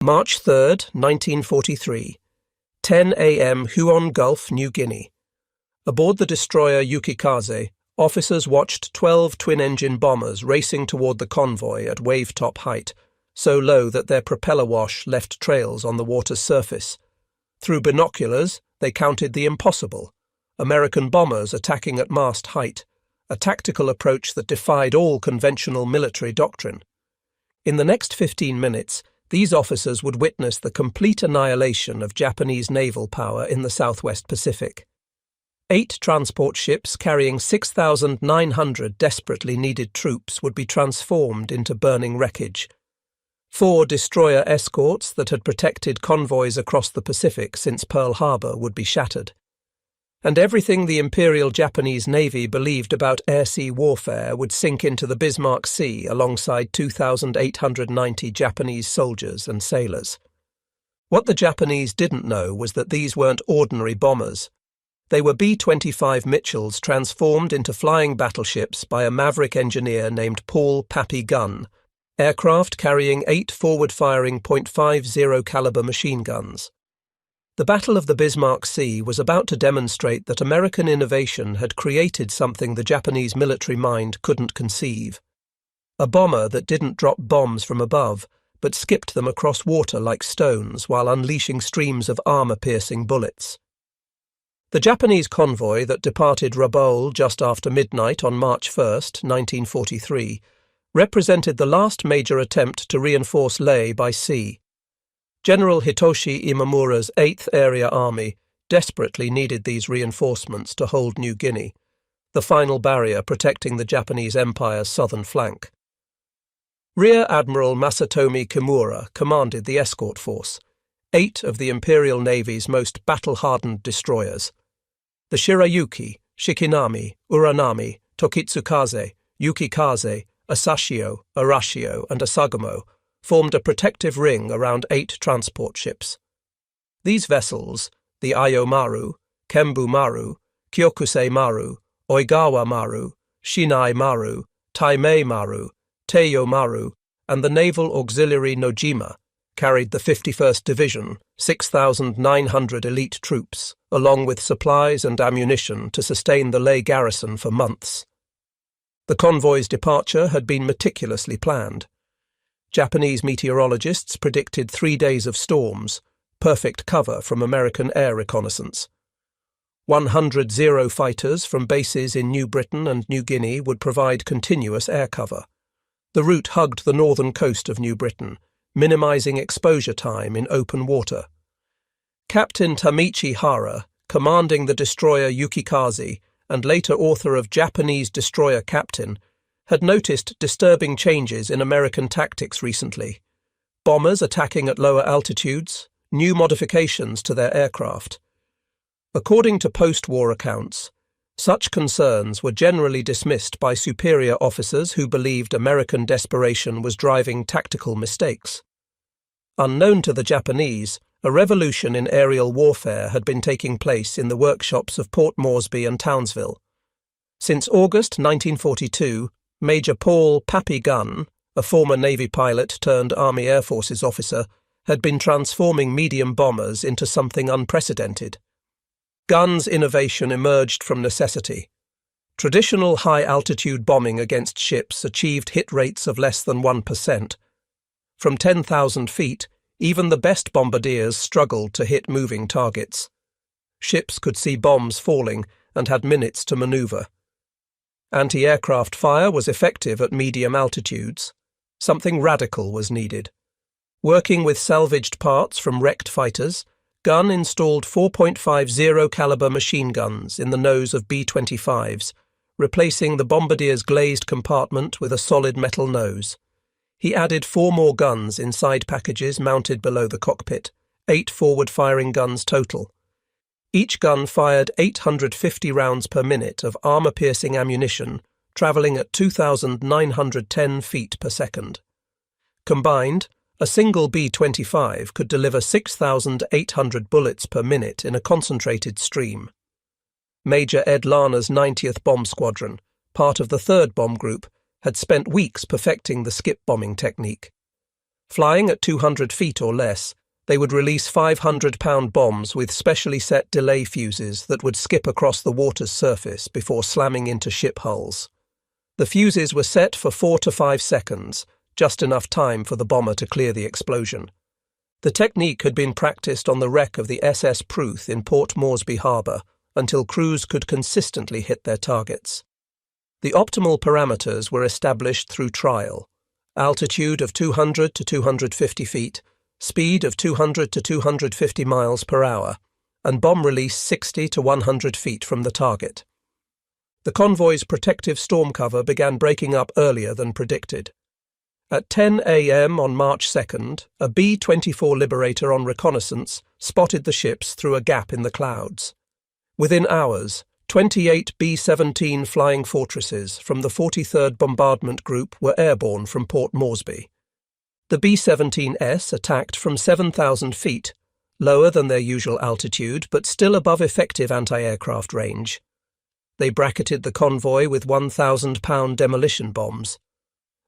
March 3, 1943, 10 a.m. Huon Gulf, New Guinea. Aboard the destroyer Yukikaze, officers watched 12 twin-engine bombers racing toward the convoy at wave-top height, so low that their propeller wash left trails on the water's surface. Through binoculars, they counted the impossible: American bombers attacking at mast height, a tactical approach that defied all conventional military doctrine. In the next 15 minutes, these officers would witness the complete annihilation of Japanese naval power in the Southwest Pacific. 8 transport ships carrying 6,900 desperately needed troops would be transformed into burning wreckage. 4 destroyer escorts that had protected convoys across the Pacific since Pearl Harbor would be shattered. And everything the Imperial Japanese Navy believed about air-sea warfare would sink into the Bismarck Sea alongside 2,890 Japanese soldiers and sailors. What the Japanese didn't know was that these weren't ordinary bombers. They were B-25 Mitchells transformed into flying battleships by a maverick engineer named Paul "Pappy" Gunn, aircraft carrying 8 forward-firing .50 caliber machine guns. The Battle of the Bismarck Sea was about to demonstrate that American innovation had created something the Japanese military mind couldn't conceive. A bomber that didn't drop bombs from above, but skipped them across water like stones while unleashing streams of armor-piercing bullets. The Japanese convoy that departed Rabaul just after midnight on March 1, 1943, represented the last major attempt to reinforce Leh by sea. General Hitoshi Imamura's 8th Area Army desperately needed these reinforcements to hold New Guinea, the final barrier protecting the Japanese Empire's southern flank. Rear Admiral Masatomi Kimura commanded the escort force, 8 of the Imperial Navy's most battle-hardened destroyers. The Shirayuki, Shikinami, Uranami, Tokitsukaze, Yukikaze, Asashio, Arashio, and Asagamo formed a protective ring around 8 transport ships. These vessels, the Ayo Maru, Kembu Maru, Kyokusei Maru, Oigawa Maru, Shinai Maru, Taimei Maru, Teiyo Maru, and the Naval Auxiliary Nojima, carried the 51st Division, 6,900 elite troops, along with supplies and ammunition to sustain the Leh garrison for months. The convoy's departure had been meticulously planned. Japanese meteorologists predicted 3 days of storms, perfect cover from American air reconnaissance. 100 Zero fighters from bases in New Britain and New Guinea would provide continuous air cover. The route hugged the northern coast of New Britain, minimizing exposure time in open water. Captain Tamichi Hara, commanding the destroyer Yukikaze and later author of Japanese Destroyer Captain, had noticed disturbing changes in American tactics recently. Bombers attacking at lower altitudes, new modifications to their aircraft. According to post-war accounts, such concerns were generally dismissed by superior officers who believed American desperation was driving tactical mistakes. Unknown to the Japanese, a revolution in aerial warfare had been taking place in the workshops of Port Moresby and Townsville. Since August 1942, Major Paul "Pappy" Gunn, a former Navy pilot turned Army Air Forces officer, had been transforming medium bombers into something unprecedented. Gunn's innovation emerged from necessity. Traditional high-altitude bombing against ships achieved hit rates of less than 1%. From 10,000 feet, even the best bombardiers struggled to hit moving targets. Ships could see bombs falling and had minutes to maneuver. Anti-aircraft fire was effective at medium altitudes. Something radical was needed. Working with salvaged parts from wrecked fighters, Gunn installed 4.50 caliber machine guns in the nose of B-25s, replacing the bombardier's glazed compartment with a solid metal nose. He added 4 more guns in side packages mounted below the cockpit, 8 forward-firing guns total. Each gun fired 850 rounds per minute of armor-piercing ammunition, travelling at 2,910 feet per second. Combined, a single B-25 could deliver 6,800 bullets per minute in a concentrated stream. Major Ed Larner's 90th Bomb Squadron, part of the 3rd Bomb Group, had spent weeks perfecting the skip bombing technique. Flying at 200 feet or less, they would release 500-pound bombs with specially set delay fuses that would skip across the water's surface before slamming into ship hulls. The fuses were set for 4 to 5 seconds, just enough time for the bomber to clear the explosion. The technique had been practiced on the wreck of the SS Pruth in Port Moresby Harbour until crews could consistently hit their targets. The optimal parameters were established through trial: altitude of 200 to 250 feet, speed of 200 to 250 miles per hour, and bomb release 60 to 100 feet from the target. The convoy's protective storm cover began breaking up earlier than predicted. At 10 a.m. on March 2nd, a B-24 Liberator on reconnaissance spotted the ships through a gap in the clouds. Within hours, 28 B-17 Flying Fortresses from the 43rd Bombardment Group were airborne from Port Moresby. The B-17S attacked from 7,000 feet, lower than their usual altitude but still above effective anti-aircraft range. They bracketed the convoy with 1,000-pound demolition bombs.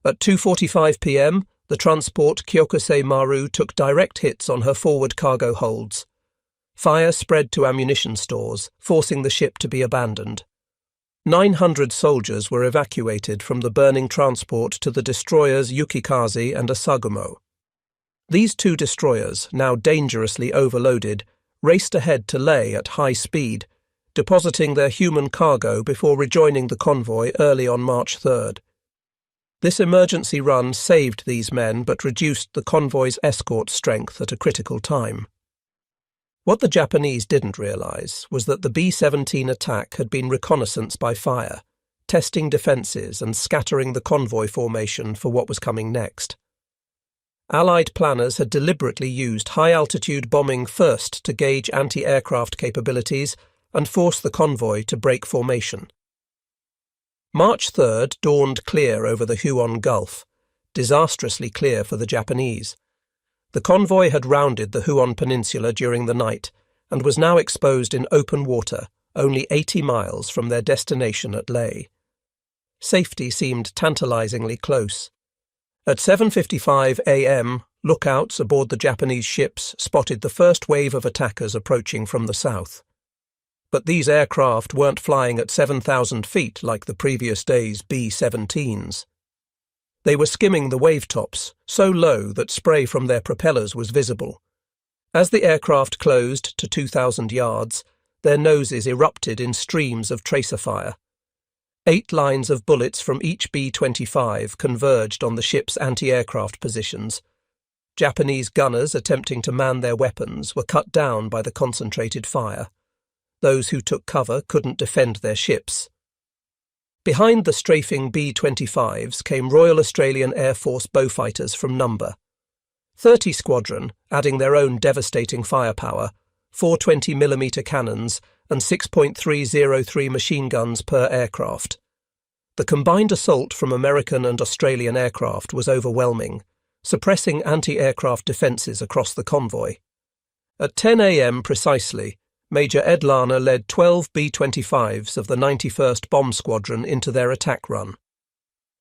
At 2:45 p.m, the transport Kyokusei Maru took direct hits on her forward cargo holds. Fire spread to ammunition stores, forcing the ship to be abandoned. 900 soldiers were evacuated from the burning transport to the destroyers Yukikaze and Asagumo. These two destroyers, now dangerously overloaded, raced ahead to Leh at high speed, depositing their human cargo before rejoining the convoy early on March 3rd. This emergency run saved these men but reduced the convoy's escort strength at a critical time. What the Japanese didn't realize was that the B-17 attack had been reconnaissance by fire, testing defences and scattering the convoy formation for what was coming next. Allied planners had deliberately used high-altitude bombing first to gauge anti-aircraft capabilities and force the convoy to break formation. March 3rd dawned clear over the Huon Gulf, disastrously clear for the Japanese. The convoy had rounded the Huon Peninsula during the night and was now exposed in open water, only 80 miles from their destination at Leh. Safety seemed tantalizingly close. At 7:55 a.m, lookouts aboard the Japanese ships spotted the first wave of attackers approaching from the south. But these aircraft weren't flying at 7,000 feet like the previous day's B-17s. They were skimming the wavetops, so low that spray from their propellers was visible. As the aircraft closed to 2,000 yards, their noses erupted in streams of tracer fire. 8 lines of bullets from each B-25 converged on the ship's anti-aircraft positions. Japanese gunners attempting to man their weapons were cut down by the concentrated fire. Those who took cover couldn't defend their ships. Behind the strafing B-25s came Royal Australian Air Force Beaufighters from number. 30 Squadron, adding their own devastating firepower, 420mm cannons and 6.303 machine guns per aircraft. The combined assault from American and Australian aircraft was overwhelming, suppressing anti-aircraft defences across the convoy. At 10 a.m. precisely, Major Ed Larner led 12 B-25s of the 91st Bomb Squadron into their attack run.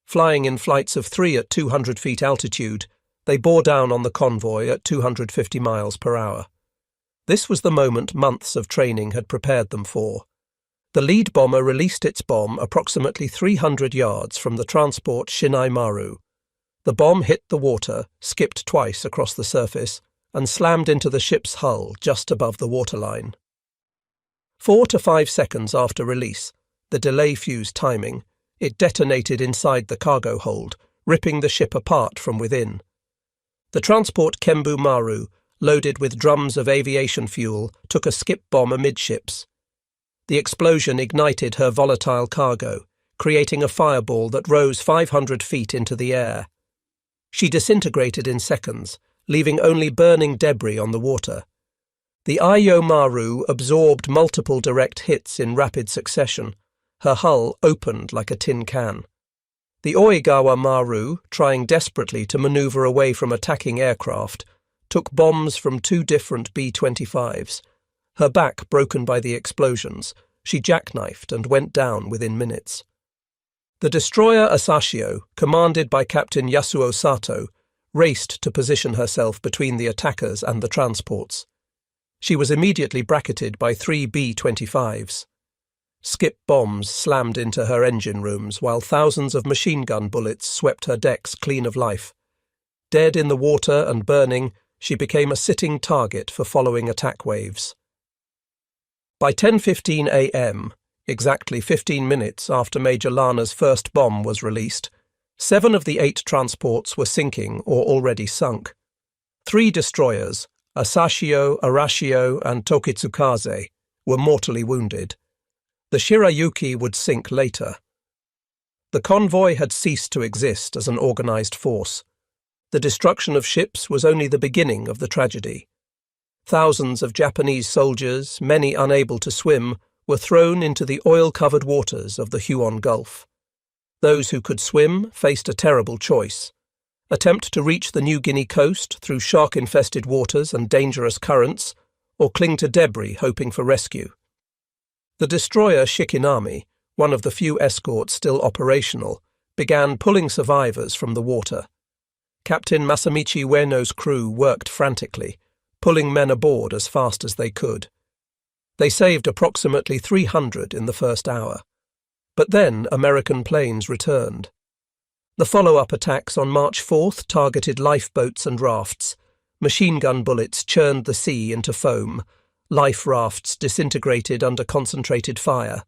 Flying in flights of 3 at 200 feet altitude, they bore down on the convoy at 250 miles per hour. This was the moment months of training had prepared them for. The lead bomber released its bomb approximately 300 yards from the transport Shinai Maru. The bomb hit the water, skipped twice across the surface, and slammed into the ship's hull just above the waterline. 4 to 5 seconds after release, the delay fuse timing, it detonated inside the cargo hold, ripping the ship apart from within. The transport Kembu Maru, loaded with drums of aviation fuel, took a skip bomb amidships. The explosion ignited her volatile cargo, creating a fireball that rose 500 feet into the air. She disintegrated in seconds, leaving only burning debris on the water. The Iyo Maru absorbed multiple direct hits in rapid succession. Her hull opened like a tin can. The Oigawa Maru, trying desperately to maneuver away from attacking aircraft, took bombs from 2 different B-25s. Her back broken by the explosions, she jackknifed and went down within minutes. The destroyer Asashio, commanded by Captain Yasuo Sato, raced to position herself between the attackers and the transports. She was immediately bracketed by 3 B-25s. Skip bombs slammed into her engine rooms, while thousands of machine gun bullets swept her decks clean of life. Dead in the water and burning, she became a sitting target for following attack waves. By 10:15 a.m., exactly 15 minutes after Major Lana's first bomb was released, 7 of the 8 transports were sinking or already sunk. 3 destroyers, Asashio, Arashio, and Tokitsukaze, were mortally wounded. The Shirayuki would sink later. The convoy had ceased to exist as an organized force. The destruction of ships was only the beginning of the tragedy. Thousands of Japanese soldiers, many unable to swim, were thrown into the oil-covered waters of the Huon Gulf. Those who could swim faced a terrible choice: attempt to reach the New Guinea coast through shark-infested waters and dangerous currents, or cling to debris hoping for rescue. The destroyer Shikinami, one of the few escorts still operational, began pulling survivors from the water. Captain Masamichi Ueno's crew worked frantically, pulling men aboard as fast as they could. They saved approximately 300 in the first hour. But then American planes returned. The follow-up attacks on March 4th targeted lifeboats and rafts. Machine gun bullets churned the sea into foam. Life rafts disintegrated under concentrated fire.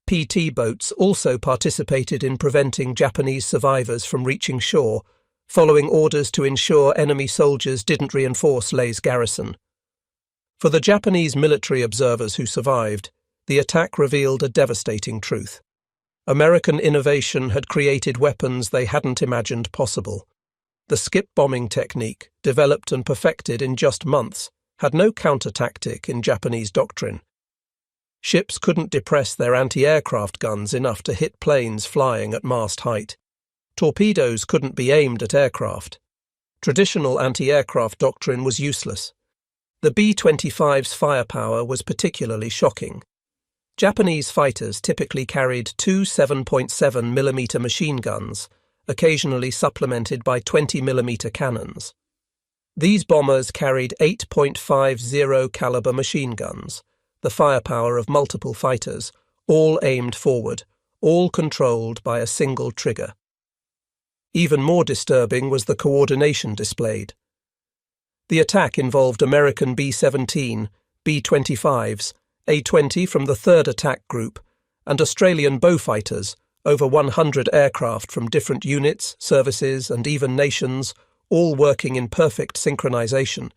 PT boats also participated in preventing Japanese survivors from reaching shore, following orders to ensure enemy soldiers didn't reinforce Lei's garrison. For the Japanese military observers who survived, the attack revealed a devastating truth. American innovation had created weapons they hadn't imagined possible. The skip bombing technique, developed and perfected in just months, had no counter-tactic in Japanese doctrine. Ships couldn't depress their anti-aircraft guns enough to hit planes flying at mast height. Torpedoes couldn't be aimed at aircraft. Traditional anti-aircraft doctrine was useless. The B-25's firepower was particularly shocking. Japanese fighters typically carried 2 7.7mm machine guns, occasionally supplemented by 20mm cannons. These bombers carried 8.50 caliber machine guns, the firepower of multiple fighters, all aimed forward, all controlled by a single trigger. Even more disturbing was the coordination displayed. The attack involved American B-17, B-25s, A-20 from the 3rd Attack Group, and Australian Beaufighters, over 100 aircraft from different units, services, and even nations, all working in perfect synchronization.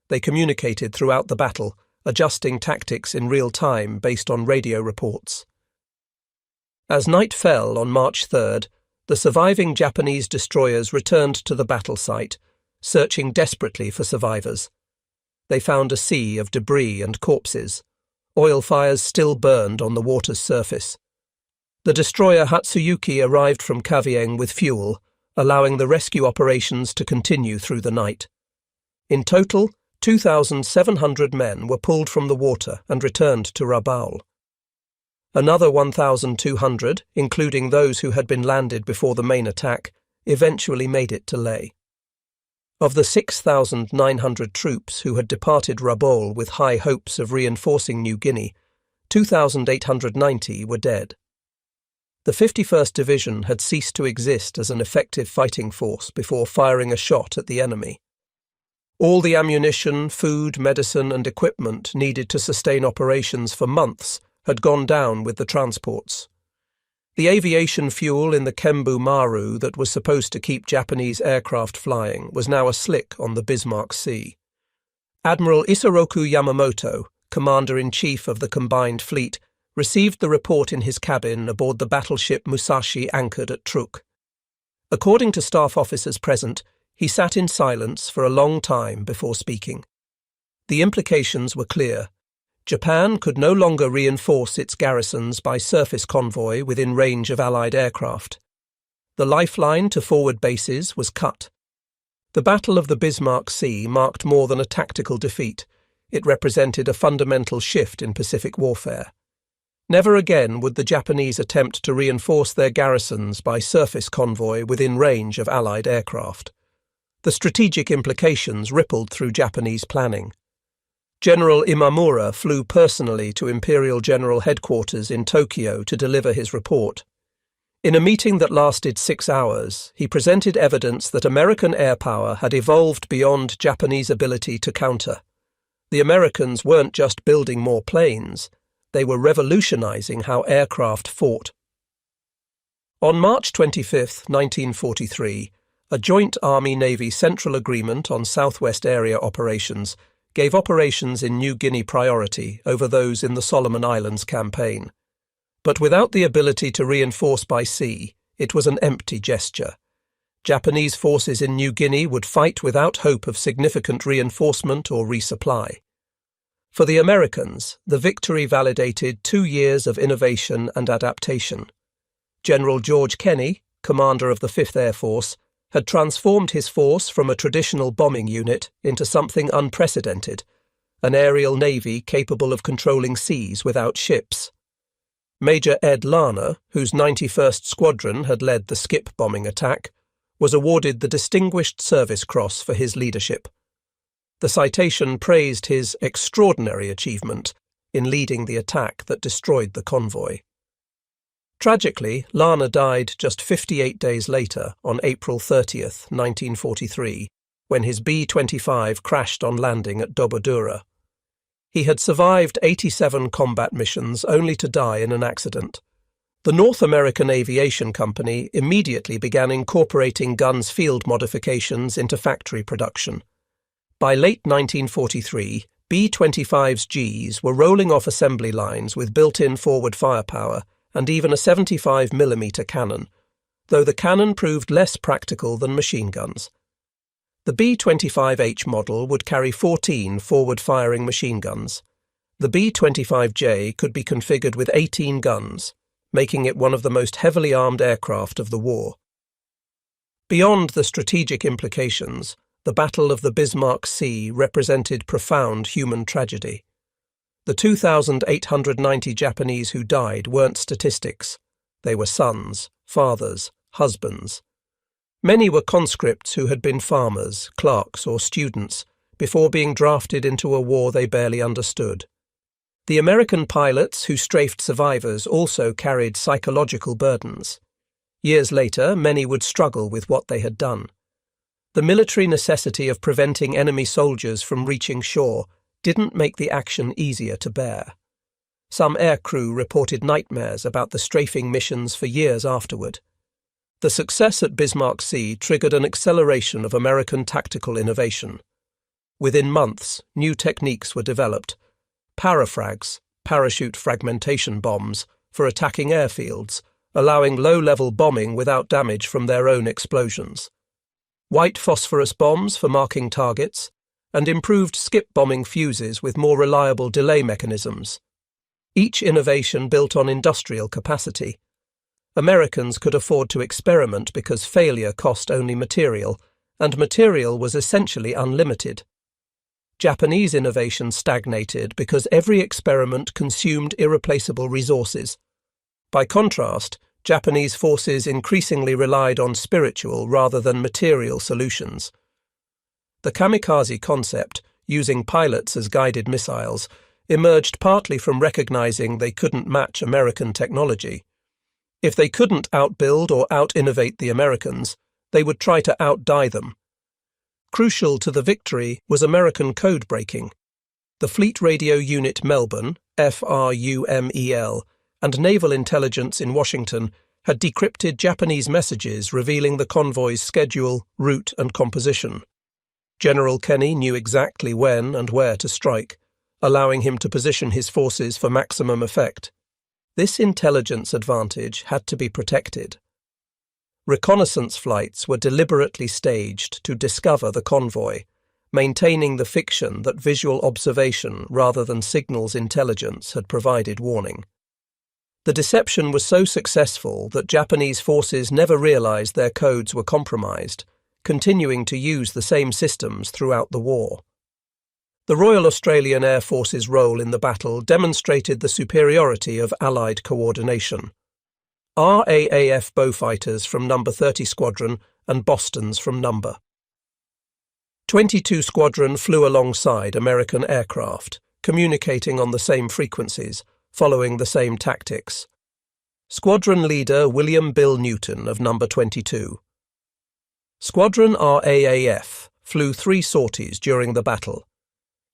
They communicated throughout the battle, adjusting tactics in real time based on radio reports. As night fell on March 3rd, the surviving Japanese destroyers returned to the battle site, searching desperately for survivors. They found a sea of debris and corpses. Oil fires still burned on the water's surface. The destroyer Hatsuyuki arrived from Kavieng with fuel, allowing the rescue operations to continue through the night. In total, 2,700 men were pulled from the water and returned to Rabaul. Another 1,200, including those who had been landed before the main attack, eventually made it to Leh. Of the 6,900 troops who had departed Rabaul with high hopes of reinforcing New Guinea, 2,890 were dead. The 51st Division had ceased to exist as an effective fighting force before firing a shot at the enemy. All the ammunition, food, medicine, and equipment needed to sustain operations for months had gone down with the transports. The aviation fuel in the Kembu Maru that was supposed to keep Japanese aircraft flying was now a slick on the Bismarck Sea. Admiral Isoroku Yamamoto, Commander-in-Chief of the Combined Fleet, received the report in his cabin aboard the battleship Musashi anchored at Truk. According to staff officers present, he sat in silence for a long time before speaking. The implications were clear. Japan could no longer reinforce its garrisons by surface convoy within range of Allied aircraft. The lifeline to forward bases was cut. The Battle of the Bismarck Sea marked more than a tactical defeat. It represented a fundamental shift in Pacific warfare. Never again would the Japanese attempt to reinforce their garrisons by surface convoy within range of Allied aircraft. The strategic implications rippled through Japanese planning. General Imamura flew personally to Imperial General Headquarters in Tokyo to deliver his report. In a meeting that lasted 6 hours, he presented evidence that American air power had evolved beyond Japanese ability to counter. The Americans weren't just building more planes, they were revolutionizing how aircraft fought. On March 25, 1943, a joint Army-Navy Central Agreement on Southwest Area Operations gave operations in New Guinea priority over those in the Solomon Islands campaign. But without the ability to reinforce by sea, it was an empty gesture. Japanese forces in New Guinea would fight without hope of significant reinforcement or resupply. For the Americans, the victory validated 2 years of innovation and adaptation. General George Kenney, commander of the 5th Air Force, had transformed his force from a traditional bombing unit into something unprecedented, an aerial navy capable of controlling seas without ships. Major Ed Larner, whose 91st Squadron had led the skip bombing attack, was awarded the Distinguished Service Cross for his leadership. The citation praised his extraordinary achievement in leading the attack that destroyed the convoy. Tragically, Larner died just 58 days later, on April 30, 1943, when his B-25 crashed on landing at Dobodura. He had survived 87 combat missions only to die in an accident. The North American Aviation Company immediately began incorporating Gunn's field modifications into factory production. By late 1943, B-25's Gs were rolling off assembly lines with built-in forward firepower and even a 75mm cannon, though the cannon proved less practical than machine guns. The B-25H model would carry 14 forward-firing machine guns. The B-25J could be configured with 18 guns, making it one of the most heavily armed aircraft of the war. Beyond the strategic implications, the Battle of the Bismarck Sea represented profound human tragedy. The 2,890 Japanese who died weren't statistics. They were sons, fathers, husbands. Many were conscripts who had been farmers, clerks, or students before being drafted into a war they barely understood. The American pilots who strafed survivors also carried psychological burdens. Years later, many would struggle with what they had done. The military necessity of preventing enemy soldiers from reaching shore didn't make the action easier to bear. Some aircrew reported nightmares about the strafing missions for years afterward. The success at Bismarck Sea triggered an acceleration of American tactical innovation. Within months, new techniques were developed. Parafrags, parachute fragmentation bombs, for attacking airfields, allowing low-level bombing without damage from their own explosions. White phosphorus bombs for marking targets, and improved skip bombing fuses with more reliable delay mechanisms. Each innovation built on industrial capacity. Americans could afford to experiment because failure cost only material, and material was essentially unlimited. Japanese innovation stagnated because every experiment consumed irreplaceable resources. By contrast, Japanese forces increasingly relied on spiritual rather than material solutions. The kamikaze concept, using pilots as guided missiles, emerged partly from recognizing they couldn't match American technology. If they couldn't outbuild or out-innovate the Americans, they would try to outdie them. Crucial to the victory was American code breaking. The Fleet Radio Unit Melbourne, FRUMEL, and Naval Intelligence in Washington had decrypted Japanese messages revealing the convoy's schedule, route, and composition. General Kenney knew exactly when and where to strike, allowing him to position his forces for maximum effect. This intelligence advantage had to be protected. Reconnaissance flights were deliberately staged to discover the convoy, maintaining the fiction that visual observation rather than signals intelligence had provided warning. The deception was so successful that Japanese forces never realized their codes were compromised, continuing to use the same systems throughout the war. The Royal Australian Air Force's role in the battle demonstrated the superiority of Allied coordination. RAAF Beaufighters from No. 30 Squadron and Bostons from No. 22 Squadron flew alongside American aircraft, communicating on the same frequencies, following the same tactics. Squadron leader William Bill Newton of Number 22. Squadron RAAF flew 3 sorties during the battle.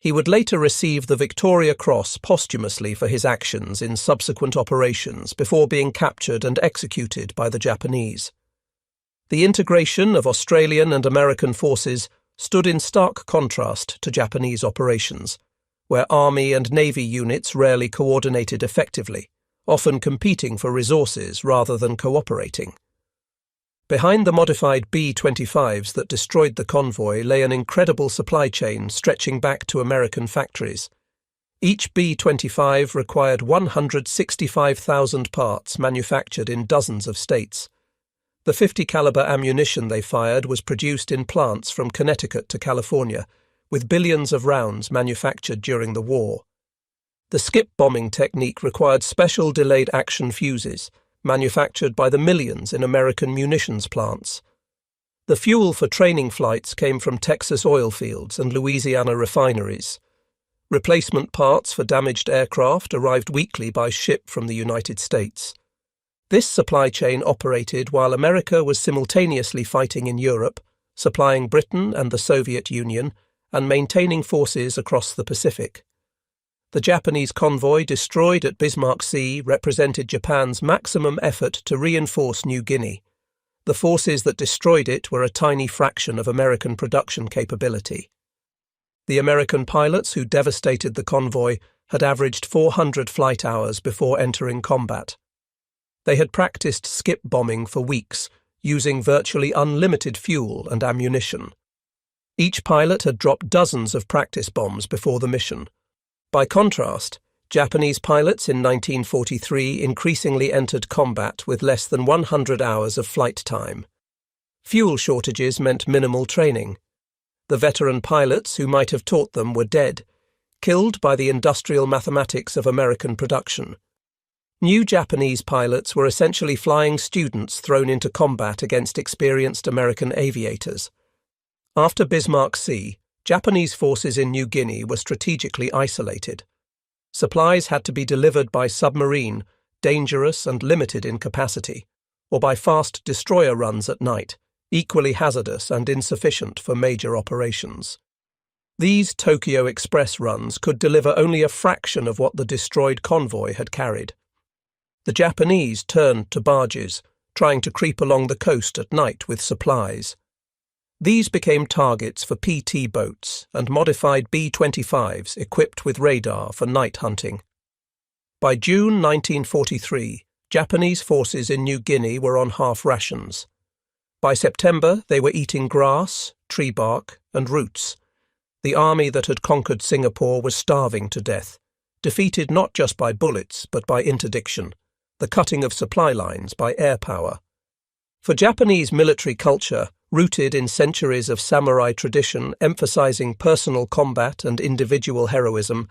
He would later receive the Victoria Cross posthumously for his actions in subsequent operations before being captured and executed by the Japanese. The integration of Australian and American forces stood in stark contrast to Japanese operations, where Army and Navy units rarely coordinated effectively, often competing for resources rather than cooperating. Behind the modified B-25s that destroyed the convoy lay an incredible supply chain stretching back to American factories. Each B-25 required 165,000 parts manufactured in dozens of states. The 50-caliber ammunition they fired was produced in plants from Connecticut to California, with billions of rounds manufactured during the war. The skip bombing technique required special delayed action fuses, manufactured by the millions in American munitions plants. The fuel for training flights came from Texas oil fields and Louisiana refineries. Replacement parts for damaged aircraft arrived weekly by ship from the United States. This supply chain operated while America was simultaneously fighting in Europe, supplying Britain and the Soviet Union, and maintaining forces across the Pacific. The Japanese convoy destroyed at Bismarck Sea represented Japan's maximum effort to reinforce New Guinea. The forces that destroyed it were a tiny fraction of American production capability. The American pilots who devastated the convoy had averaged 400 flight hours before entering combat. They had practiced skip bombing for weeks, using virtually unlimited fuel and ammunition. Each pilot had dropped dozens of practice bombs before the mission. By contrast, Japanese pilots in 1943 increasingly entered combat with less than 100 hours of flight time. Fuel shortages meant minimal training. The veteran pilots who might have taught them were dead, killed by the industrial mathematics of American production. New Japanese pilots were essentially flying students thrown into combat against experienced American aviators. After Bismarck Sea, Japanese forces in New Guinea were strategically isolated. Supplies had to be delivered by submarine, dangerous and limited in capacity, or by fast destroyer runs at night, equally hazardous and insufficient for major operations. These Tokyo Express runs could deliver only a fraction of what the destroyed convoy had carried. The Japanese turned to barges, trying to creep along the coast at night with supplies. These became targets for PT boats and modified B-25s equipped with radar for night hunting. By June 1943, Japanese forces in New Guinea were on half rations. By September, they were eating grass, tree bark, and roots. The army that had conquered Singapore was starving to death, defeated not just by bullets but by interdiction, the cutting of supply lines by air power. For Japanese military culture, rooted in centuries of samurai tradition emphasizing personal combat and individual heroism,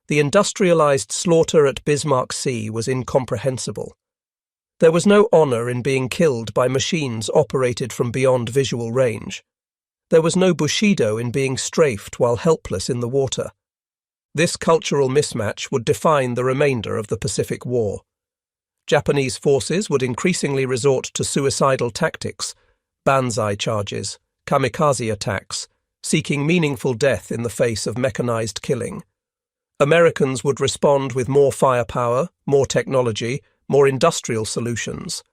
the industrialized slaughter at Bismarck Sea was incomprehensible. There was no honor in being killed by machines operated from beyond visual range. There was no bushido in being strafed while helpless in the water. This cultural mismatch would define the remainder of the Pacific War. Japanese forces would increasingly resort to suicidal tactics, banzai charges, kamikaze attacks, seeking meaningful death in the face of mechanized killing. Americans would respond with more firepower, more technology, more industrial solutions.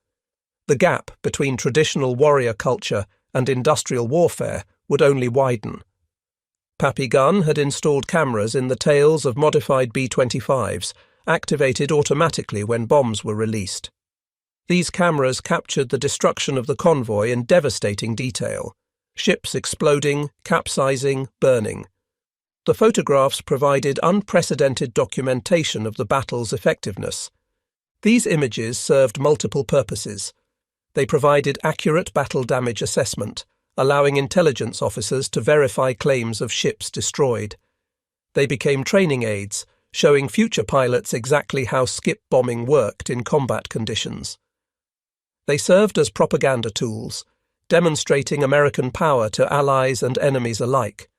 The gap between traditional warrior culture and industrial warfare would only widen. Pappy Gunn had installed cameras in the tails of modified B-25s, activated automatically when bombs were released. These cameras captured the destruction of the convoy in devastating detail, ships exploding, capsizing, burning. The photographs provided unprecedented documentation of the battle's effectiveness. These images served multiple purposes. They provided accurate battle damage assessment, allowing intelligence officers to verify claims of ships destroyed. They became training aids, showing future pilots exactly how skip bombing worked in combat conditions. They served as propaganda tools, demonstrating American power to allies and enemies alike.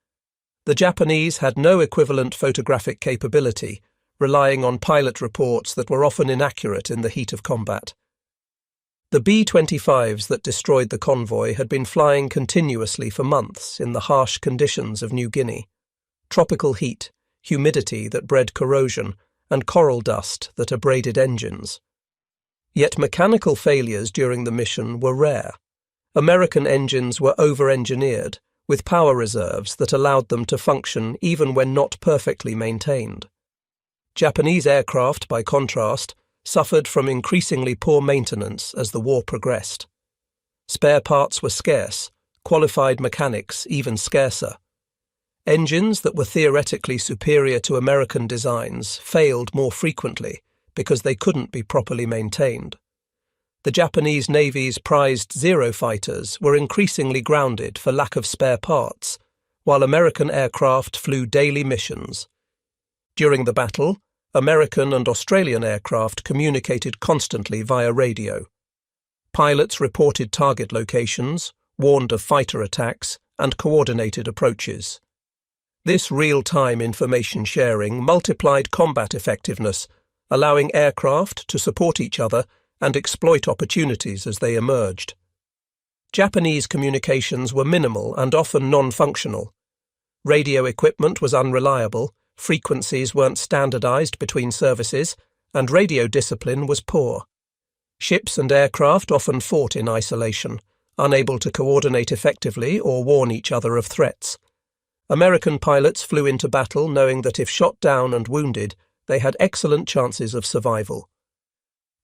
The Japanese had no equivalent photographic capability, relying on pilot reports that were often inaccurate in the heat of combat. The B-25s that destroyed the convoy had been flying continuously for months in the harsh conditions of New Guinea. Tropical heat, humidity that bred corrosion, and coral dust that abraded engines. Yet mechanical failures during the mission were rare. American engines were over-engineered, with power reserves that allowed them to function even when not perfectly maintained. Japanese aircraft, by contrast, suffered from increasingly poor maintenance as the war progressed. Spare parts were scarce, qualified mechanics even scarcer. Engines that were theoretically superior to American designs failed more frequently because they couldn't be properly maintained. The Japanese Navy's prized Zero fighters were increasingly grounded for lack of spare parts, while American aircraft flew daily missions. During the battle, American and Australian aircraft communicated constantly via radio. Pilots reported target locations, warned of fighter attacks, and coordinated approaches. This real-time information sharing multiplied combat effectiveness, allowing aircraft to support each other and exploit opportunities as they emerged. Japanese communications were minimal and often non-functional. Radio equipment was unreliable, frequencies weren't standardized between services, and radio discipline was poor. Ships and aircraft often fought in isolation, unable to coordinate effectively or warn each other of threats. American pilots flew into battle knowing that if shot down and wounded, they had excellent chances of survival.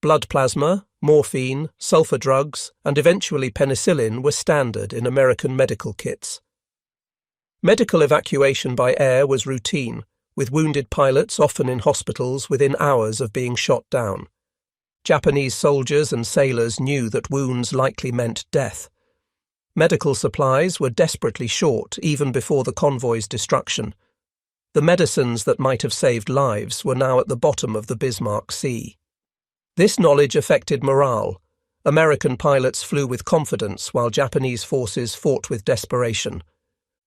Blood plasma, morphine, sulfur drugs, and eventually penicillin were standard in American medical kits. Medical evacuation by air was routine, with wounded pilots often in hospitals within hours of being shot down. Japanese soldiers and sailors knew that wounds likely meant death. Medical supplies were desperately short even before the convoy's destruction. The medicines that might have saved lives were now at the bottom of the Bismarck Sea. This knowledge affected morale. American pilots flew with confidence while Japanese forces fought with desperation.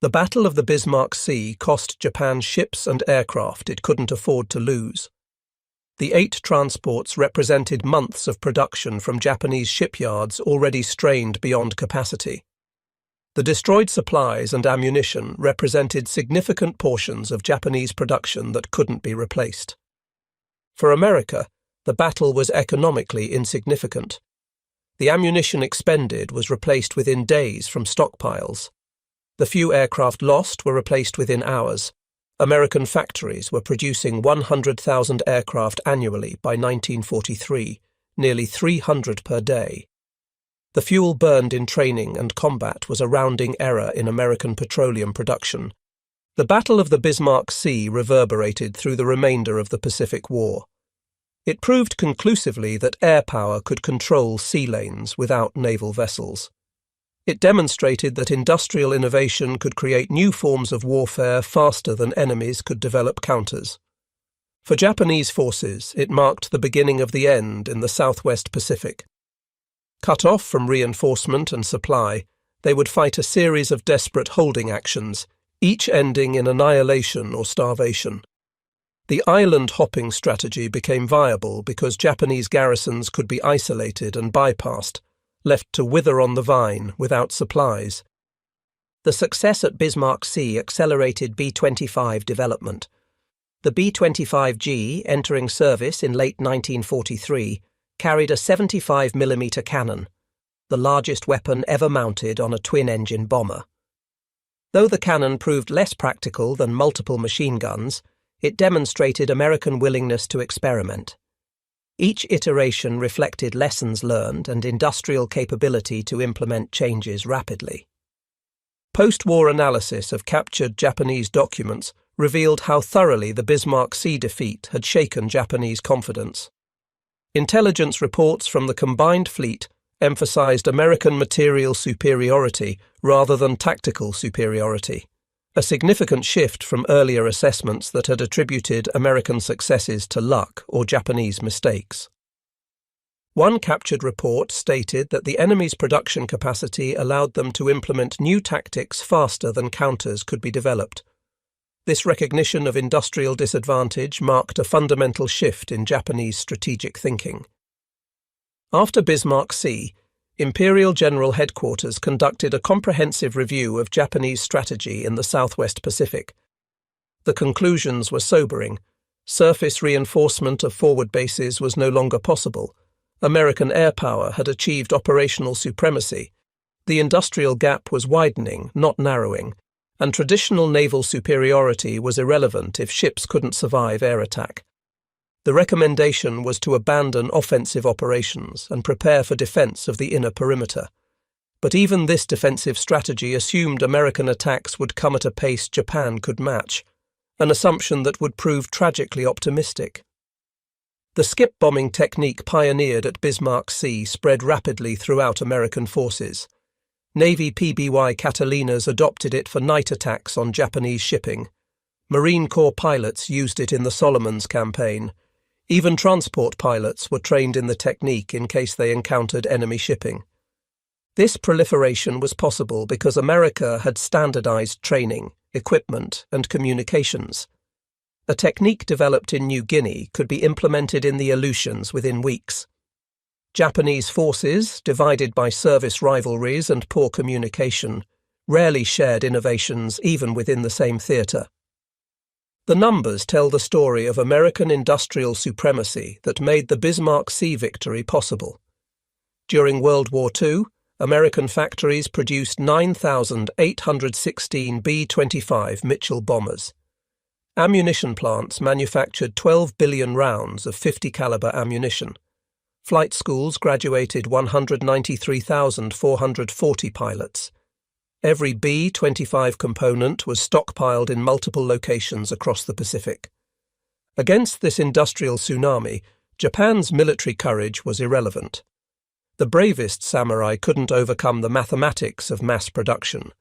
The Battle of the Bismarck Sea cost Japan ships and aircraft it couldn't afford to lose. The 8 transports represented months of production from Japanese shipyards already strained beyond capacity. The destroyed supplies and ammunition represented significant portions of Japanese production that couldn't be replaced. For America, the battle was economically insignificant. The ammunition expended was replaced within days from stockpiles. The few aircraft lost were replaced within hours. American factories were producing 100,000 aircraft annually by 1943, nearly 300 per day. The fuel burned in training and combat was a rounding error in American petroleum production. The Battle of the Bismarck Sea reverberated through the remainder of the Pacific War. It proved conclusively that air power could control sea lanes without naval vessels. It demonstrated that industrial innovation could create new forms of warfare faster than enemies could develop counters. For Japanese forces, it marked the beginning of the end in the Southwest Pacific. Cut off from reinforcement and supply, they would fight a series of desperate holding actions, each ending in annihilation or starvation. The island-hopping strategy became viable because Japanese garrisons could be isolated and bypassed, left to wither on the vine without supplies. The success at Bismarck Sea accelerated B-25 development. The B-25G, entering service in late 1943, carried a 75mm cannon, the largest weapon ever mounted on a twin-engine bomber. Though the cannon proved less practical than multiple machine guns, it demonstrated American willingness to experiment. Each iteration reflected lessons learned and industrial capability to implement changes rapidly. Post-war analysis of captured Japanese documents revealed how thoroughly the Bismarck Sea defeat had shaken Japanese confidence. Intelligence reports from the combined fleet emphasized American material superiority rather than tactical superiority, a significant shift from earlier assessments that had attributed American successes to luck or Japanese mistakes. One captured report stated that the enemy's production capacity allowed them to implement new tactics faster than counters could be developed. This recognition of industrial disadvantage marked a fundamental shift in Japanese strategic thinking. After Bismarck Sea, Imperial General Headquarters conducted a comprehensive review of Japanese strategy in the Southwest Pacific. The conclusions were sobering. Surface reinforcement of forward bases was no longer possible. American air power had achieved operational supremacy. The industrial gap was widening, not narrowing, and traditional naval superiority was irrelevant if ships couldn't survive air attack. The recommendation was to abandon offensive operations and prepare for defense of the inner perimeter. But even this defensive strategy assumed American attacks would come at a pace Japan could match, an assumption that would prove tragically optimistic. The skip bombing technique pioneered at Bismarck Sea spread rapidly throughout American forces. Navy PBY Catalinas adopted it for night attacks on Japanese shipping. Marine Corps pilots used it in the Solomons campaign. Even transport pilots were trained in the technique in case they encountered enemy shipping. This proliferation was possible because America had standardized training, equipment, and communications. A technique developed in New Guinea could be implemented in the Aleutians within weeks. Japanese forces, divided by service rivalries and poor communication, rarely shared innovations even within the same theatre. The numbers tell the story of American industrial supremacy that made the Bismarck Sea victory possible. During World War II, American factories produced 9,816 B-25 Mitchell bombers. Ammunition plants manufactured 12 billion rounds of 50-caliber ammunition. Flight schools graduated 193,440 pilots. Every B-25 component was stockpiled in multiple locations across the Pacific. Against this industrial tsunami, Japan's military courage was irrelevant. The bravest samurai couldn't overcome the mathematics of mass production.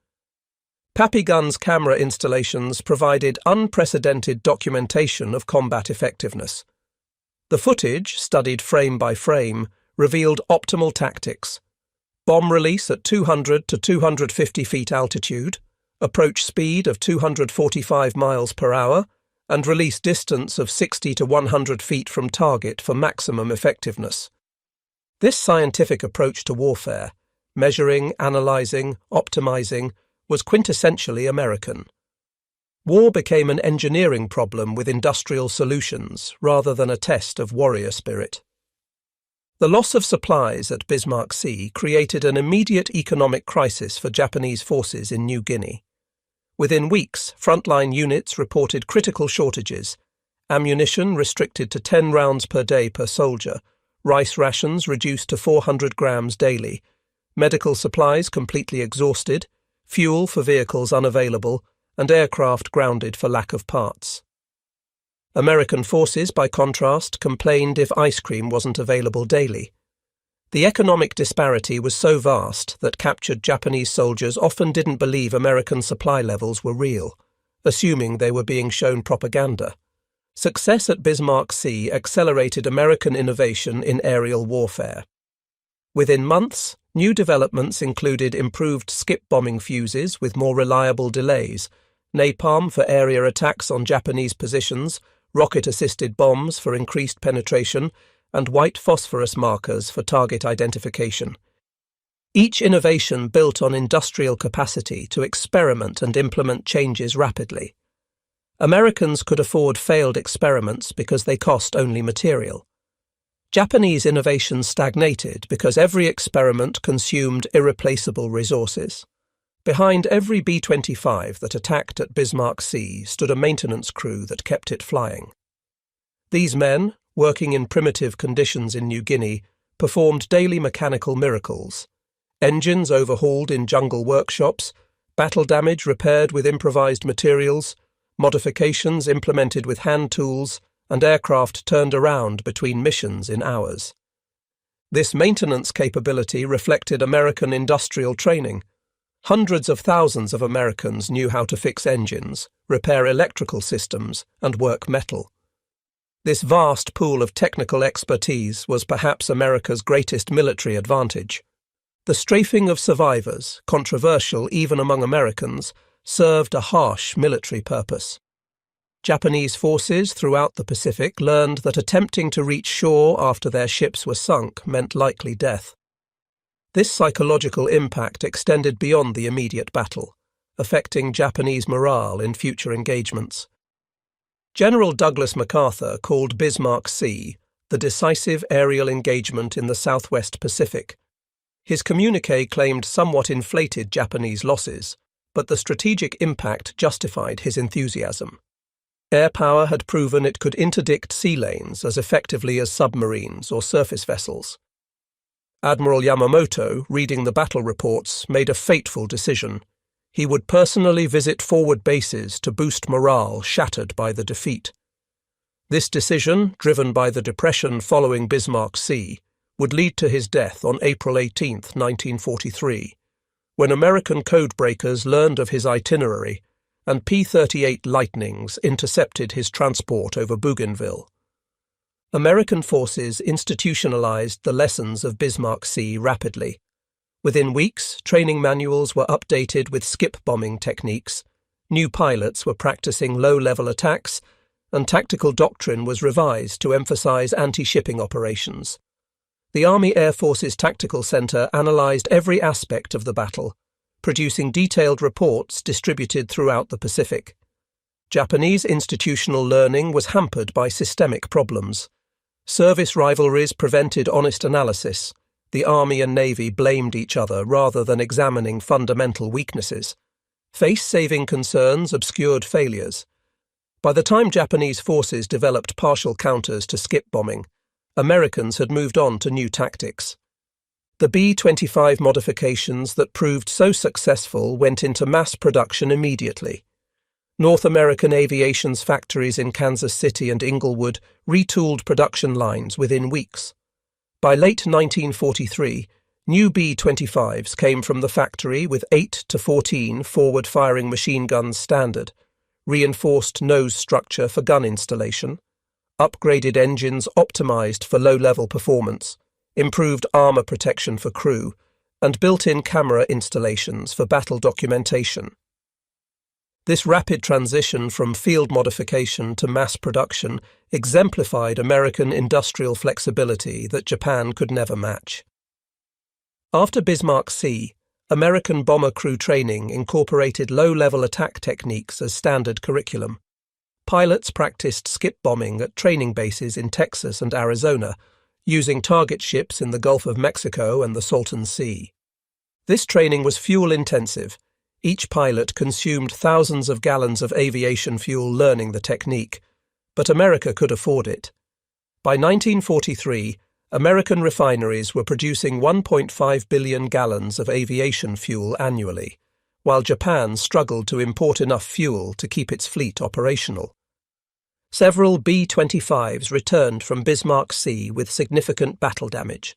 Papigun's camera installations provided unprecedented documentation of combat effectiveness. The footage, studied frame by frame, revealed optimal tactics: bomb release at 200 to 250 feet altitude, approach speed of 245 miles per hour, and release distance of 60 to 100 feet from target for maximum effectiveness. This scientific approach to warfare, measuring, analyzing, optimizing, was quintessentially American. War became an engineering problem with industrial solutions rather than a test of warrior spirit. The loss of supplies at Bismarck Sea created an immediate economic crisis for Japanese forces in New Guinea. Within weeks, frontline units reported critical shortages: ammunition restricted to 10 rounds per day per soldier, rice rations reduced to 400 grams daily, medical supplies completely exhausted, fuel for vehicles unavailable, and aircraft grounded for lack of parts. American forces, by contrast, complained if ice cream wasn't available daily. The economic disparity was so vast that captured Japanese soldiers often didn't believe American supply levels were real, assuming they were being shown propaganda. Success at Bismarck Sea accelerated American innovation in aerial warfare. Within months, new developments included improved skip bombing fuses with more reliable delays, napalm for area attacks on Japanese positions, rocket-assisted bombs for increased penetration, and white phosphorus markers for target identification. Each innovation built on industrial capacity to experiment and implement changes rapidly. Americans could afford failed experiments because they cost only material. Japanese innovation stagnated because every experiment consumed irreplaceable resources. Behind every B-25 that attacked at Bismarck Sea stood a maintenance crew that kept it flying. These men, working in primitive conditions in New Guinea, performed daily mechanical miracles: engines overhauled in jungle workshops, battle damage repaired with improvised materials, modifications implemented with hand tools, and aircraft turned around between missions in hours. This maintenance capability reflected American industrial training. Hundreds of thousands of Americans knew how to fix engines, repair electrical systems, and work metal. This vast pool of technical expertise was perhaps America's greatest military advantage. The strafing of survivors, controversial even among Americans, served a harsh military purpose. Japanese forces throughout the Pacific learned that attempting to reach shore after their ships were sunk meant likely death. This psychological impact extended beyond the immediate battle, affecting Japanese morale in future engagements. General Douglas MacArthur called Bismarck Sea the decisive aerial engagement in the Southwest Pacific. His communiqué claimed somewhat inflated Japanese losses, but the strategic impact justified his enthusiasm. Air power had proven it could interdict sea lanes as effectively as submarines or surface vessels. Admiral Yamamoto, reading the battle reports, made a fateful decision. He would personally visit forward bases to boost morale shattered by the defeat. This decision, driven by the depression following Bismarck Sea, would lead to his death on April 18, 1943, when American codebreakers learned of his itinerary and P-38 Lightnings intercepted his transport over Bougainville. American forces institutionalized the lessons of Bismarck Sea rapidly. Within weeks, training manuals were updated with skip bombing techniques, new pilots were practicing low-level attacks, and tactical doctrine was revised to emphasize anti-shipping operations. The Army Air Forces Tactical Center analyzed every aspect of the battle, producing detailed reports distributed throughout the Pacific. Japanese institutional learning was hampered by systemic problems. Service rivalries prevented honest analysis. The Army and Navy blamed each other rather than examining fundamental weaknesses. Face-saving concerns obscured failures. By the time Japanese forces developed partial counters to skip bombing, Americans had moved on to new tactics. The B-25 modifications that proved so successful went into mass production immediately. North American Aviation's factories in Kansas City and Inglewood retooled production lines within weeks. By late 1943, new B-25s came from the factory with 8 to 14 forward-firing machine guns standard, reinforced nose structure for gun installation, upgraded engines optimized for low-level performance, improved armor protection for crew, and built-in camera installations for battle documentation. This rapid transition from field modification to mass production exemplified American industrial flexibility that Japan could never match. After Bismarck Sea, American bomber crew training incorporated low-level attack techniques as standard curriculum. Pilots practiced skip bombing at training bases in Texas and Arizona, using target ships in the Gulf of Mexico and the Salton Sea. This training was fuel-intensive. Each pilot consumed thousands of gallons of aviation fuel learning the technique, but America could afford it. By 1943, American refineries were producing 1.5 billion gallons of aviation fuel annually, while Japan struggled to import enough fuel to keep its fleet operational. Several B-25s returned from Bismarck Sea with significant battle damage.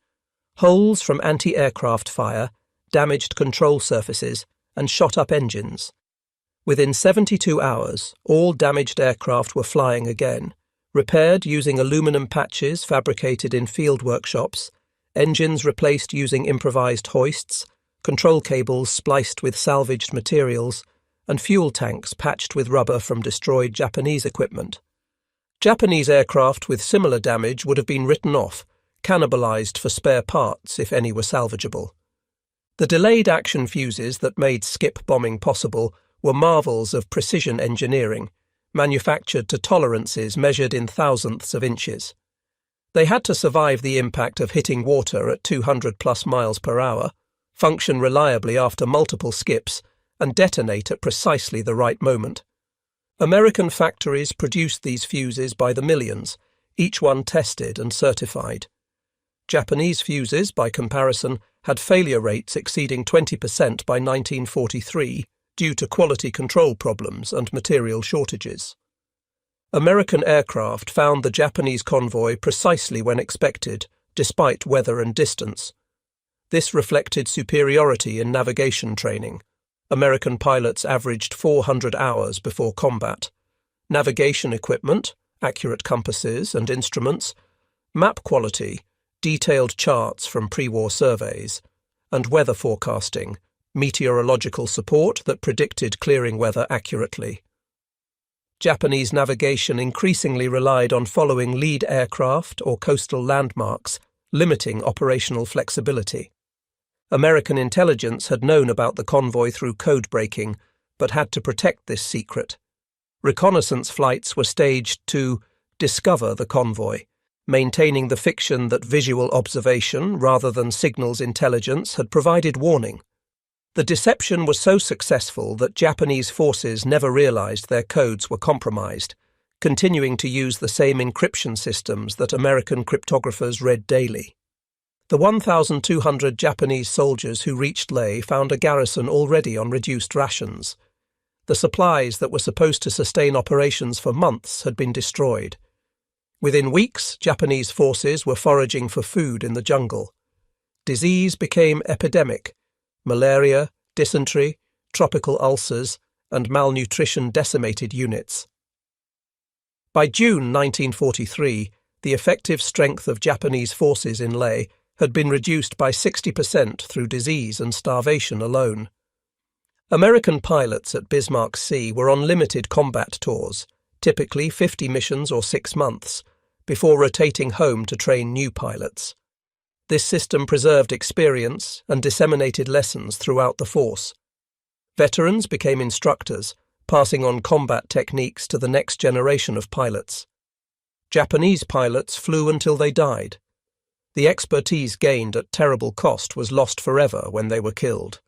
Holes from anti-aircraft fire, damaged control surfaces, and shot-up engines. Within 72 hours, all damaged aircraft were flying again, repaired using aluminum patches fabricated in field workshops, engines replaced using improvised hoists, control cables spliced with salvaged materials, and fuel tanks patched with rubber from destroyed Japanese equipment. Japanese aircraft with similar damage would have been written off, cannibalized for spare parts if any were salvageable. The delayed action fuses that made skip bombing possible were marvels of precision engineering, manufactured to tolerances measured in thousandths of inches. They had to survive the impact of hitting water at 200+ miles per hour, function reliably after multiple skips, and detonate at precisely the right moment. American factories produced these fuses by the millions, each one tested and certified. Japanese fuses, by comparison, had failure rates exceeding 20% by 1943 due to quality control problems and material shortages. American aircraft found the Japanese convoy precisely when expected, despite weather and distance. This reflected superiority in navigation training. American pilots averaged 400 hours before combat. Navigation equipment, accurate compasses and instruments, map quality, detailed charts from pre-war surveys, and weather forecasting, meteorological support that predicted clearing weather accurately. Japanese navigation increasingly relied on following lead aircraft or coastal landmarks, limiting operational flexibility. American intelligence had known about the convoy through code breaking, but had to protect this secret. Reconnaissance flights were staged to discover the convoy, maintaining the fiction that visual observation rather than signals intelligence had provided warning. The deception was so successful that Japanese forces never realized their codes were compromised, continuing to use the same encryption systems that American cryptographers read daily. The 1,200 Japanese soldiers who reached Leh found a garrison already on reduced rations. The supplies that were supposed to sustain operations for months had been destroyed. Within weeks, Japanese forces were foraging for food in the jungle. Disease became epidemic. Malaria, dysentery, tropical ulcers, and malnutrition decimated units. By June 1943, the effective strength of Japanese forces in Leh had been reduced by 60% through disease and starvation alone. American pilots at Bismarck Sea were on limited combat tours, typically 50 missions or 6 months, before rotating home to train new pilots. This system preserved experience and disseminated lessons throughout the force. Veterans became instructors, passing on combat techniques to the next generation of pilots. Japanese pilots flew until they died. The expertise gained at terrible cost was lost forever when they were killed.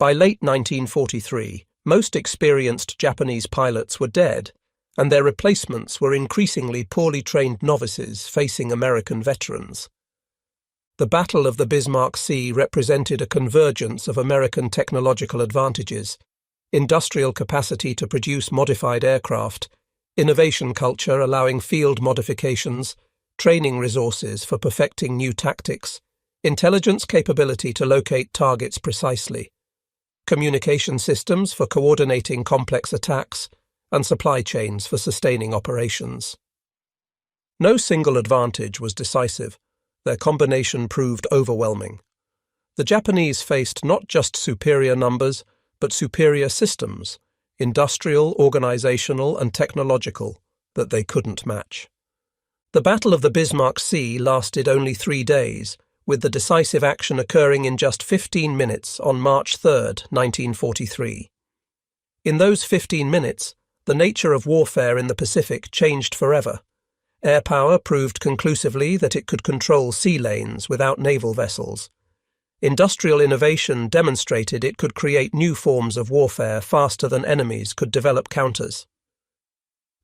By late 1943, most experienced Japanese pilots were dead, and their replacements were increasingly poorly trained novices facing American veterans. The Battle of the Bismarck Sea represented a convergence of American technological advantages, industrial capacity to produce modified aircraft, innovation culture allowing field modifications, training resources for perfecting new tactics, intelligence capability to locate targets precisely, communication systems for coordinating complex attacks, and supply chains for sustaining operations. No single advantage was decisive. Their combination proved overwhelming. The Japanese faced not just superior numbers, but superior systems, industrial, organizational, and technological, that they couldn't match. The Battle of the Bismarck Sea lasted only 3 days, with the decisive action occurring in just 15 minutes on March 3, 1943. In those 15 minutes, the nature of warfare in the Pacific changed forever. Air power proved conclusively that it could control sea lanes without naval vessels. Industrial innovation demonstrated it could create new forms of warfare faster than enemies could develop counters.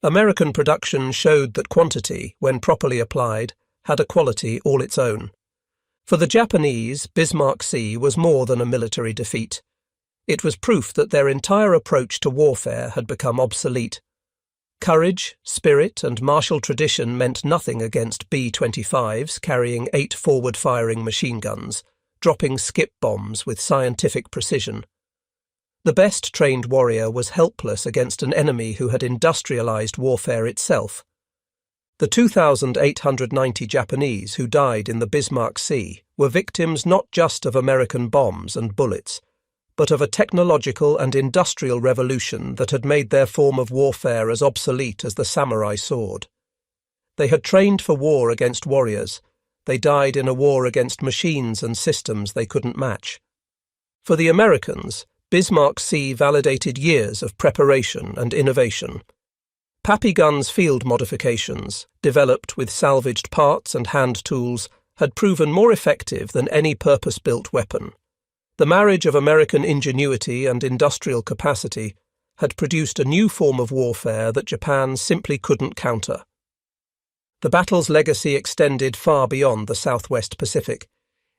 American production showed that quantity, when properly applied, had a quality all its own. For the Japanese, Bismarck Sea was more than a military defeat. It was proof that their entire approach to warfare had become obsolete. Courage, spirit, and martial tradition meant nothing against B-25s carrying 8 forward-firing machine guns, dropping skip bombs with scientific precision. The best trained warrior was helpless against an enemy who had industrialized warfare itself. The 2,890 Japanese who died in the Bismarck Sea were victims not just of American bombs and bullets, but of a technological and industrial revolution that had made their form of warfare as obsolete as the samurai sword. They had trained for war against warriors. They died in a war against machines and systems they couldn't match. For the Americans, Bismarck Sea validated years of preparation and innovation. Pappy guns field modifications, developed with salvaged parts and hand tools, had proven more effective than any purpose-built weapon. The marriage of American ingenuity and industrial capacity had produced a new form of warfare that Japan simply couldn't counter. The battle's legacy extended far beyond the Southwest Pacific.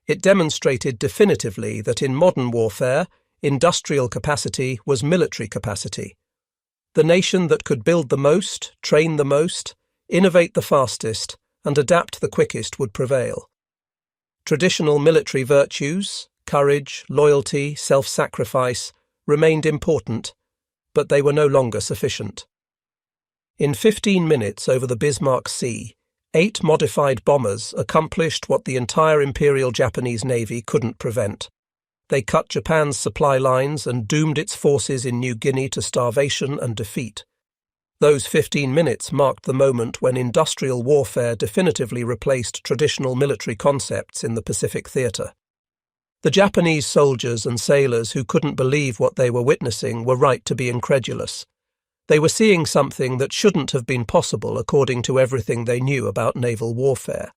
It demonstrated definitively that in modern warfare, industrial capacity was military capacity. The nation that could build the most, train the most, innovate the fastest, and adapt the quickest would prevail. Traditional military virtues, courage, loyalty, self-sacrifice, remained important, but they were no longer sufficient. In 15 minutes over the Bismarck Sea, 8 modified bombers accomplished what the entire Imperial Japanese Navy couldn't prevent. They cut Japan's supply lines and doomed its forces in New Guinea to starvation and defeat. Those 15 minutes marked the moment when industrial warfare definitively replaced traditional military concepts in the Pacific theatre. The Japanese soldiers and sailors who couldn't believe what they were witnessing were right to be incredulous. They were seeing something that shouldn't have been possible according to everything they knew about naval warfare.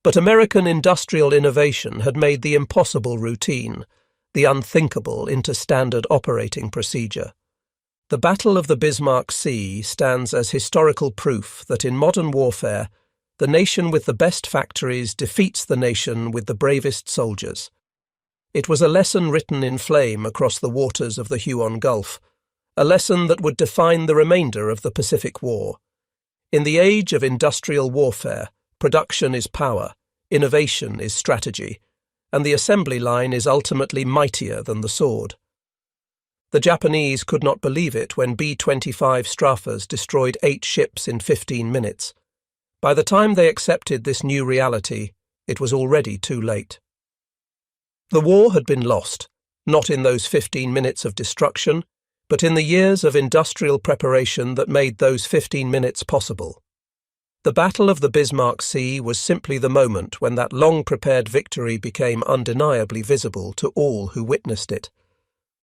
But American industrial innovation had made the impossible routine, the unthinkable into standard operating procedure. The Battle of the Bismarck Sea stands as historical proof that in modern warfare, the nation with the best factories defeats the nation with the bravest soldiers. It was a lesson written in flame across the waters of the Huon Gulf, a lesson that would define the remainder of the Pacific War. In the age of industrial warfare, production is power, innovation is strategy, and the assembly line is ultimately mightier than the sword. The Japanese could not believe it when B-25 Strafers destroyed 8 ships in 15 minutes. By the time they accepted this new reality, it was already too late. The war had been lost, not in those 15 minutes of destruction, but in the years of industrial preparation that made those 15 minutes possible. The Battle of the Bismarck Sea was simply the moment when that long-prepared victory became undeniably visible to all who witnessed it.